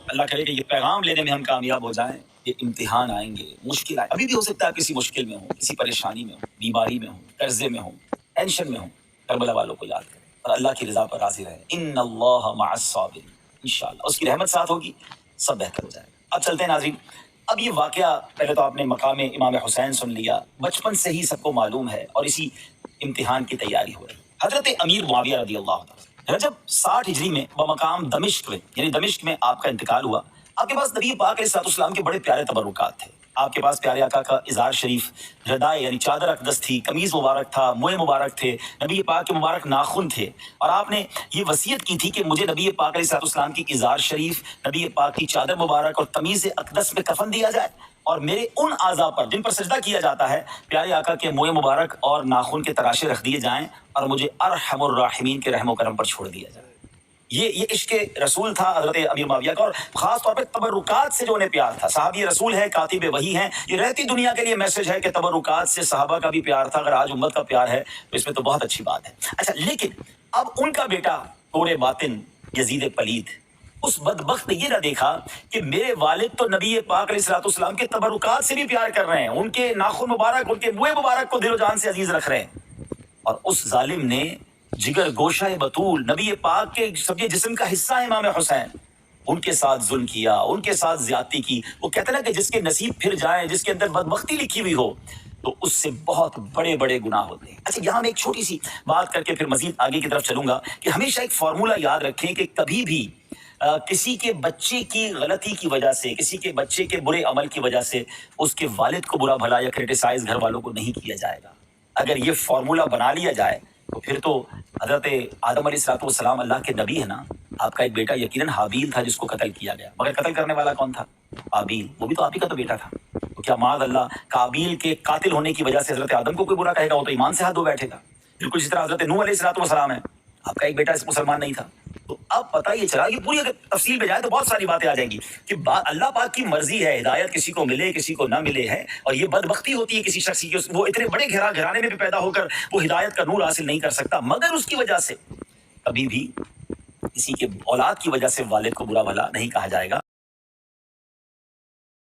اللہ کرے کہ یہ پیغام لینے میں ہم کامیاب ہو جائیں. یہ امتحان آئیں گے، مشکل آئے، ابھی بھی ہو سکتا ہے کسی مشکل میں ہوں، کسی پریشانی میں ہوں، بیماری میں ہوں، قرضے میں ہوں، ٹینشن میں ہوں. کربلا والوں کو یاد کریں اور اللہ کی رضا پر راضی رہیں. ان اللہ مع الصابرین. انشاءاللہ اس کی رحمت ساتھ ہوگی، سب بہتر ہو جائے گا. اب چلتے ہیں ناظرین. اب یہ واقعہ پہلے تو آپ نے مقام امام حسین سن لیا، بچپن سے ہی سب کو معلوم ہے اور اسی امتحان کی تیاری ہو رہی. حضرت امیر معاویہ رضی اللہ تعالیٰ رجب 60 ہجری میں بمقام دمشق میں، یعنی دمشق میں آپ کا انتقال ہوا. آپ کے پاس نبی پاک علیہ السلام کے بڑے پیارے تبرکات تھے. آپ کے پاس پیارے آقا کا ازار شریف، ردائے یعنی چادر اقدس تھی، قمیض مبارک تھا، موئے مبارک تھے، نبی پاک کے مبارک ناخن تھے. اور آپ نے یہ وصیت کی تھی کہ مجھے نبی پاک علیہ السلام کی ازار شریف، نبی پاک کی چادر مبارک اور قمیض اقدس میں کفن دیا جائے، اور میرے ان اعضاء پر جن پر سجدہ کیا جاتا ہے پیارے آقا کے موئے مبارک اور ناخن کے تراشے رکھ دیے جائیں، اور مجھے ارحم الراحمین کے رحم و کرم پر چھوڑ دیا جائے. یہ عشق رسول تھا حضرت امیر معاویہ کا، اور خاص طور پہ تبرکات سے جو انہیں پیار تھا. صحابی رسول ہے، کاتب وحی ہیں، یہ رہتی دنیا کے لیے میسج ہے کہ تبرکات سے صحابہ کا بھی پیار تھا. اگر آج امت کا پیار ہے تو اس میں تو بہت اچھی بات ہے. اچھا، لیکن اب ان کا بیٹا کوڑے باطن یزید پلید، اس بدبخت نے یہ نہ دیکھا کہ میرے والد تو نبی پاک علیہ السلام کے تبرکات سے بھی پیار کر رہے ہیں، ان کے ناخن مبارک، ان کے موئے مبارک کو دل و جان سے عزیز رکھ رہے ہیں، اور اس ظالم نے جگر گوشہ بطول نبی پاک کے سب جسم کا حصہ ہے امام حسین، ان کے ساتھ ظلم کیا، ان کے ساتھ زیادتی کی. وہ کہتے ہیں نا کہ جس کے نصیب پھر جائیں، جس کے اندر بدبختی لکھی ہوئی ہو، تو اس سے بہت بڑے بڑے گناہ ہوتے ہیں. اچھا، یہاں میں ایک چھوٹی سی بات کر کے پھر مزید آگے کی طرف چلوں گا کہ ہمیشہ ایک فارمولہ یاد رکھیں کہ کبھی بھی کسی کے بچے کی غلطی کی وجہ سے، کسی کے بچے کے برے عمل کی وجہ سے اس کے والد کو برا بھلا یا کریٹیسائز گھر والوں کو نہیں کیا جائے گا. اگر یہ فارمولہ بنا لیا جائے تو پھر تو حضرت آدم علیہ السلام اللہ کے نبی ہے نا. آپ کا ایک بیٹا یقیناً حابیل تھا جس کو قتل کیا گیا، مگر قتل کرنے والا کون تھا؟ حابیل. وہ بھی تو آپ ہی کا تو بیٹا تھا. تو کیا معاذ اللہ قابیل کے قاتل ہونے کی وجہ سے حضرت آدم کو کوئی برا کہے گا؟ وہ تو ایمان سے ہاتھ دھو بیٹھے گا. بالکل اسی طرح حضرت نوح علیہ السلام ہے، آپ کا ایک بیٹا اس مسلمان نہیں تھا. تو اب پتہ یہ چلا کہ پوری اگر تفصیل پہ جائے تو بہت ساری باتیں آ جائیں گی کہ اللہ پاک کی مرضی ہے، ہدایت کسی کو ملے کسی کو نہ ملے ہے، اور یہ بدبختی ہوتی ہے کسی شخص کی، وہ اتنے بڑے گھرانے میں بھی پیدا ہو کر وہ ہدایت کا نور حاصل نہیں کر سکتا. مگر اس کی وجہ سے کبھی بھی کسی کے اولاد کی وجہ سے والد کو برا بھلا نہیں کہا جائے گا.